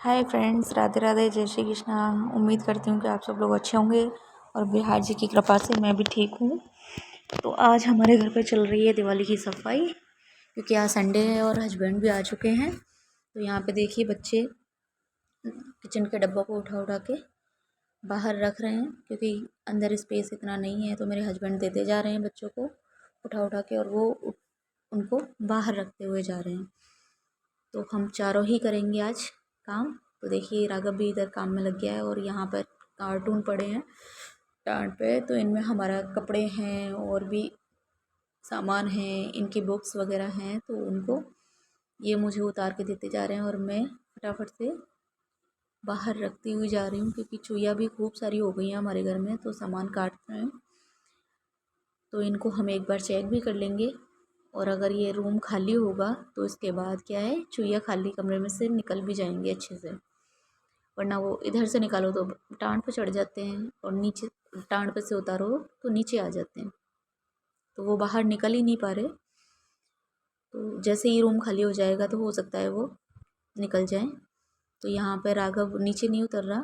Hi friends, Radhe Radhe, जय श्री कृष्णा। उम्मीद करती हूँ कि आप सब लोग अच्छे होंगे और बिहार जी की कृपा से मैं भी ठीक हूँ। तो आज हमारे घर पे चल रही है दिवाली की सफाई, क्योंकि आज संडे है और हस्बैंड भी आ चुके हैं। तो यहाँ पे देखिए बच्चे किचन के डब्बों को उठा उठा के बाहर रख रहे हैं, क्योंकि अंदर स्पेस इतना नहीं है। तो मेरे हस्बैंड देते जा रहे हैं बच्चों को उठा उठा के, और वो उनको बाहर रखते हुए जा रहे हैं। तो हम चारों ही करेंगे आज काम। तो देखिए राघव भी इधर काम में लग गया है, और यहाँ पर कार्टून पड़े हैं स्टैंड पे। तो इनमें हमारा कपड़े हैं और भी सामान हैं, इनकी बुक्स वगैरह हैं। तो उनको ये मुझे उतार के देते जा रहे हैं और मैं फटाफट से बाहर रखती हुई जा रही हूँ, क्योंकि चूहिया भी खूब सारी हो गई हैं हमारे घर में। तो सामान काट रहे हैं, तो इनको हम एक बार चेक भी कर लेंगे। और अगर ये रूम खाली होगा तो इसके बाद क्या है, चूहिया खाली कमरे में से निकल भी जाएंगे अच्छे से। वरना वो इधर से निकालो तो टाँड पे चढ़ जाते हैं, और नीचे टाँड पे से उतारो तो नीचे आ जाते हैं। तो वो बाहर निकल ही नहीं पा रहे। तो जैसे ही रूम खाली हो जाएगा तो हो सकता है वो निकल जाए। तो यहाँ पे राघव नीचे नहीं उतर रहा,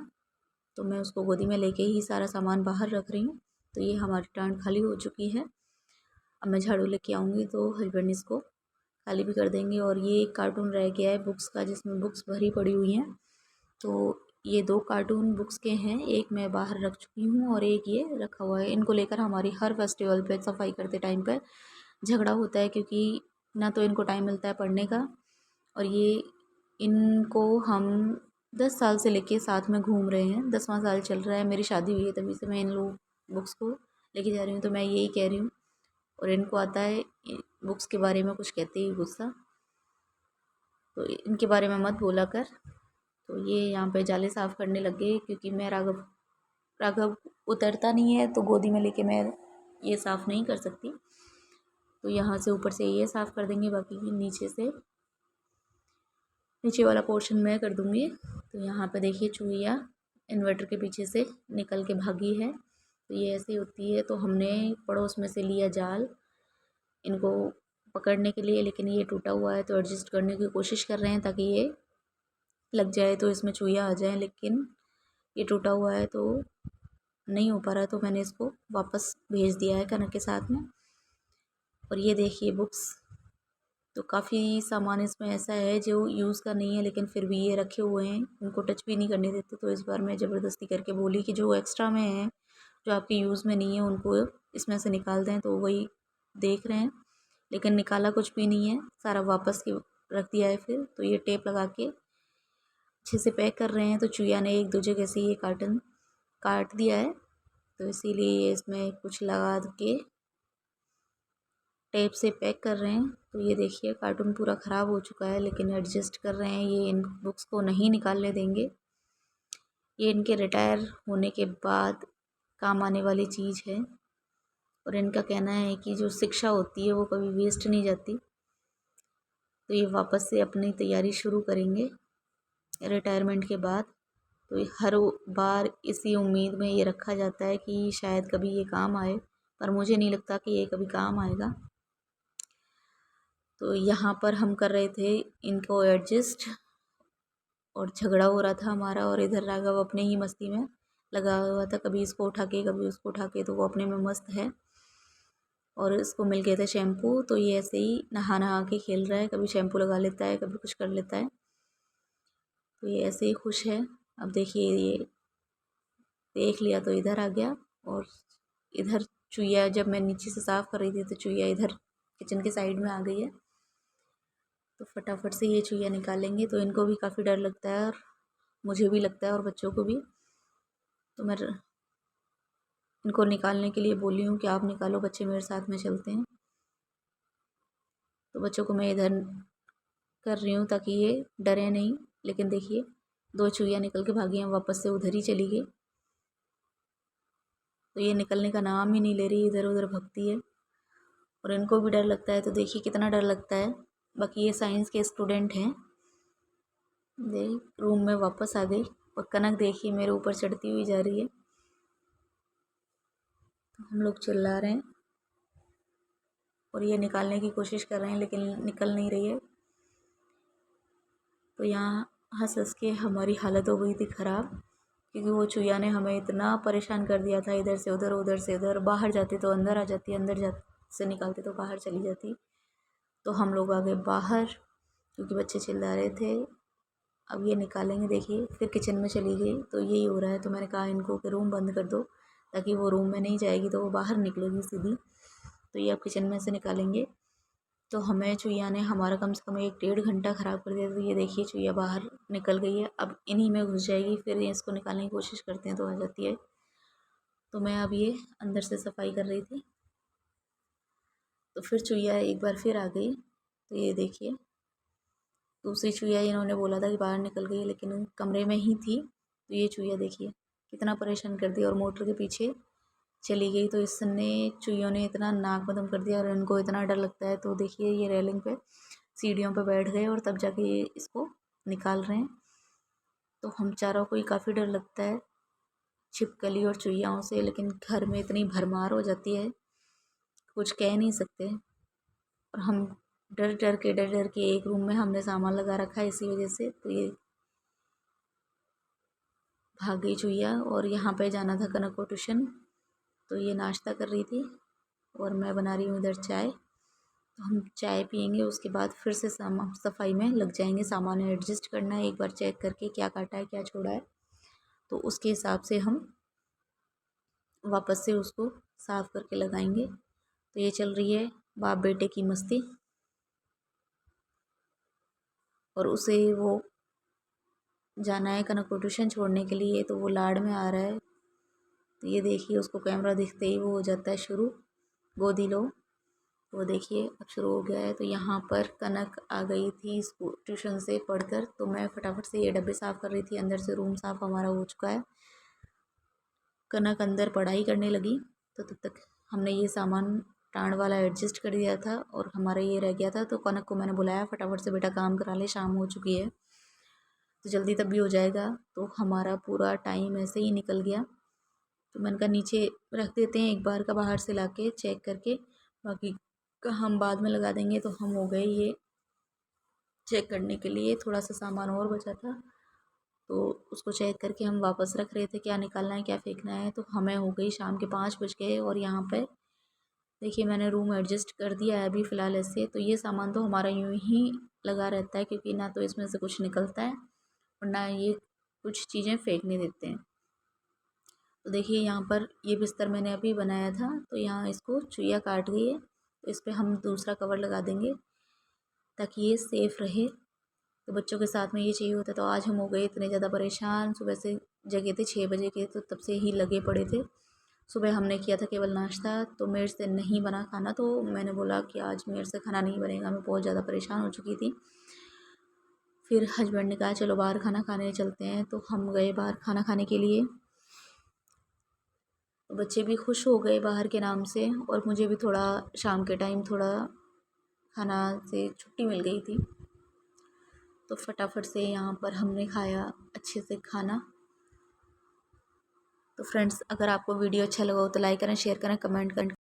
तो मैं उसको गोदी में लेके ही सारा सामान बाहर रख रही हूँ। तो ये हमारी टाँड खाली हो चुकी है। अब मैं झाड़ू लेके आऊँगी तो हस्बैंड इसको खाली भी कर देंगे। और ये एक कार्टून रह गया है बुक्स का, जिसमें बुक्स भरी पड़ी हुई हैं। तो ये 2 कार्टून बुक्स के हैं, एक मैं बाहर रख चुकी हूँ और एक ये रखा हुआ है। इनको लेकर हमारी हर फेस्टिवल पे सफाई करते टाइम पर झगड़ा होता है, क्योंकि ना तो इनको टाइम मिलता है पढ़ने का, और ये इनको हम 10 साल से लेके साथ में घूम रहे हैं। 10वां साल चल रहा है, मेरी शादी हुई है तभी से मैं इन लोग बुक्स को लेके जा रही हूँ। तो मैं यही कह रही हूँ, और इनको आता है बुक्स के बारे में कुछ कहते ही गुस्सा। तो इनके बारे में मत बोला कर। तो ये यहाँ पे जाले साफ़ करने लग गए, क्योंकि मैं राघव उतरता नहीं है, तो गोदी में लेके मैं ये साफ़ नहीं कर सकती। तो यहाँ से ऊपर से ये साफ़ कर देंगे, बाकी नीचे वाला पोर्शन मैं कर दूँगी। तो यहाँ पे देखिए चूहिया इन्वर्टर के पीछे से निकल के भागी है। तो ये ऐसे ही होती है। तो हमने पड़ोस में से लिया जाल इनको पकड़ने के लिए, लेकिन ये टूटा हुआ है। तो एडजस्ट करने की कोशिश कर रहे हैं ताकि ये लग जाए तो इसमें चूहिया आ जाए, लेकिन ये टूटा हुआ है तो नहीं हो पा रहा। तो मैंने इसको वापस भेज दिया है कनक के साथ में। और ये देखिए बुक्स, तो काफ़ी सामान इसमें ऐसा है जो यूज़ का नहीं है, लेकिन फिर भी ये रखे हुए हैं, उनको टच भी नहीं करने देते। तो इस बार मैं ज़बरदस्ती करके बोली कि जो एक्स्ट्रा में है, जो आपके यूज़ में नहीं है, उनको इसमें से निकाल दें। तो वही देख रहे हैं, लेकिन निकाला कुछ भी नहीं है, सारा वापस के रख दिया है। फिर तो ये टेप लगा के अच्छे से पैक कर रहे हैं। तो चूहिया ने एक दो जगह से ये कार्टन काट दिया है, तो इसीलिए इसमें कुछ लगा के टेप से पैक कर रहे हैं। तो ये देखिए कार्टून पूरा ख़राब हो चुका है, लेकिन एडजस्ट कर रहे हैं। ये इन बुक्स को नहीं निकालने देंगे। ये इनके रिटायर होने के बाद काम आने वाली चीज़ है, और इनका कहना है कि जो शिक्षा होती है वो कभी वेस्ट नहीं जाती। तो ये वापस से अपनी तैयारी शुरू करेंगे रिटायरमेंट के बाद। तो हर बार इसी उम्मीद में ये रखा जाता है कि शायद कभी ये काम आए, पर मुझे नहीं लगता कि ये कभी काम आएगा। तो यहाँ पर हम कर रहे थे इनको एडजस्ट, और झगड़ा हो रहा था हमारा। और इधर राघव अपने ही मस्ती में लगा हुआ था, कभी इसको उठा के कभी उसको उठा के। तो वो अपने में मस्त है। और इसको मिल गए थे शैम्पू, तो ये ऐसे ही नहा नहा के खेल रहा है, कभी शैम्पू लगा लेता है, कभी कुछ कर लेता है। तो ये ऐसे ही खुश है। अब देखिए ये देख लिया तो इधर आ गया, और इधर चूहिया, जब मैं नीचे से साफ़ कर रही थी तो चूहिया इधर किचन के साइड में आ गई है। तो फटाफट से ये चूहिया निकालेंगे। तो इनको भी काफ़ी डर लगता है, और मुझे भी लगता है, और बच्चों को भी। तो मैं इनको निकालने के लिए बोली हूँ कि आप निकालो, बच्चे मेरे साथ में चलते हैं। तो बच्चों को मैं इधर कर रही हूँ ताकि ये डरे नहीं। लेकिन देखिए 2 चूहिया निकल के भागी हैं, वापस से उधर ही चली गई। तो ये निकलने का नाम ही नहीं ले रही, इधर उधर भगती है, और इनको भी डर लगता है। तो देखिए कितना डर लगता है। बाकी ये साइंस के स्टूडेंट हैं। देख रूम में वापस आ गई, और कनक देखिए मेरे ऊपर चढ़ती हुई जा रही है। तो हम लोग चिल्ला रहे हैं, और ये निकालने की कोशिश कर रहे हैं, लेकिन निकल नहीं रही है। तो यहाँ हंस हंस के हमारी हालत हो गई थी ख़राब, क्योंकि वो चूया ने हमें इतना परेशान कर दिया था, इधर से उधर उधर से इधर, बाहर जाते तो अंदर आ जाती, अंदर जा से निकालते तो बाहर चली जाती। तो हम लोग आ गए बाहर क्योंकि बच्चे चिल्ला रहे थे अब ये निकालेंगे। देखिए फिर किचन में चली गई, तो यही हो रहा है। तो मैंने कहा इनको कि रूम बंद कर दो, ताकि वो रूम में नहीं जाएगी तो वो बाहर निकलेगी सीधी। तो ये अब किचन में से निकालेंगे। तो हमें चुईया ने हमारा कम से कम 1-1.5 घंटा ख़राब कर दिया। तो ये देखिए चुईया बाहर निकल गई है, अब इन्हीं में घुस जाएगी। फिर इसको निकालने की कोशिश करते हैं तो आ जाती है। तो मैं अब ये अंदर से सफाई कर रही थी, तो फिर चुईया एक बार फिर आ गई। तो ये देखिए दूसरी चुईया इन्होंने बोला था कि बाहर निकल गई, लेकिन कमरे में ही थी। तो ये चुईया देखिए कितना परेशान कर दिया और मोटर के पीछे चली गई। तो इसने चुईयों ने इतना नाक बदम कर दिया और इनको इतना डर लगता है। तो देखिए ये रेलिंग पे सीढ़ियों पे बैठ गए और तब जाके ये इसको निकाल रहे हैं। तो हम चारों को ही काफ़ी डर लगता है छिपकली और चुईयाओं से, लेकिन घर में इतनी भरमार हो जाती है कुछ कह नहीं सकते। और हम डर डर के एक रूम में हमने सामान लगा रखा है इसी वजह से। तो ये भाग गई चुईया। और यहाँ पे जाना था कनक को ट्यूशन, तो ये नाश्ता कर रही थी और मैं बना रही हूँ इधर चाय। तो हम चाय पियेंगे, उसके बाद फिर से सफाई में लग जाएंगे। सामान एडजस्ट करना है एक बार चेक करके, क्या काटा है क्या छोड़ा है, तो उसके हिसाब से हम वापस से उसको साफ़ करके लगाएंगे। तो ये चल रही है बाप बेटे की मस्ती, और उसे वो जाना है कनक को ट्यूशन छोड़ने के लिए, तो वो लाड में आ रहा है। तो ये देखिए उसको कैमरा दिखते ही वो हो जाता है शुरू, गोदी लो। वो देखिए अब शुरू हो गया है। तो यहाँ पर कनक आ गई थी स्कूल ट्यूशन से पढ़कर, तो मैं फटाफट से ये डब्बे साफ़ कर रही थी। अंदर से रूम साफ़ हमारा हो चुका है। कनक अंदर पढ़ाई करने लगी, तो तब तक हमने ये सामान टाँड वाला एडजस्ट कर दिया था और हमारा ये रह गया था। तो कनक को मैंने बुलाया, फटाफट से बेटा काम करा ले, शाम हो चुकी है, तो जल्दी तब भी हो जाएगा। तो हमारा पूरा टाइम ऐसे ही निकल गया। तो मैंने कहा नीचे रख देते हैं एक बार का, बाहर से लाके चेक करके, बाकी का हम बाद में लगा देंगे। तो हम हो गए ये चेक करने के लिए, थोड़ा सा सामान और बचा था तो उसको चेक करके हम वापस रख रहे थे, क्या निकालना है क्या फेंकना है। तो हमें हो गई शाम के 5 बज गए। और यहाँ पे देखिए मैंने रूम एडजस्ट कर दिया है अभी फ़िलहाल ऐसे। तो ये सामान तो हमारा यूँ ही लगा रहता है, क्योंकि ना तो इसमें से कुछ निकलता है और ना ये कुछ चीज़ें फेंकने देते हैं। तो देखिए यहाँ पर ये बिस्तर मैंने अभी बनाया था, तो यहाँ इसको चुईया काट गई है, तो इस पर हम दूसरा कवर लगा देंगे ताकि ये सेफ़ रहे। तो बच्चों के साथ में ये चाहिए होता है। तो आज हम हो गए इतने ज़्यादा परेशान, सुबह से जगे थे 6 बजे के, तो तब से ही लगे पड़े थे। सुबह हमने किया था केवल नाश्ता, तो मेरे से नहीं बना खाना, तो मैंने बोला कि आज मेरे से खाना नहीं बनेगा, मैं बहुत ज़्यादा परेशान हो चुकी थी। फिर हस्बैंड ने कहा चलो बाहर खाना खाने चलते हैं, तो हम गए बाहर खाना खाने के लिए। तो बच्चे भी खुश हो गए बाहर के नाम से, और मुझे भी थोड़ा शाम के टाइम थोड़ा खाना से छुट्टी मिल गई थी। तो फटाफट से यहाँ पर हमने खाया अच्छे से खाना। तो फ्रेंड्स अगर आपको वीडियो अच्छा लगा हो तो लाइक करें, शेयर करें, कमेंट करें।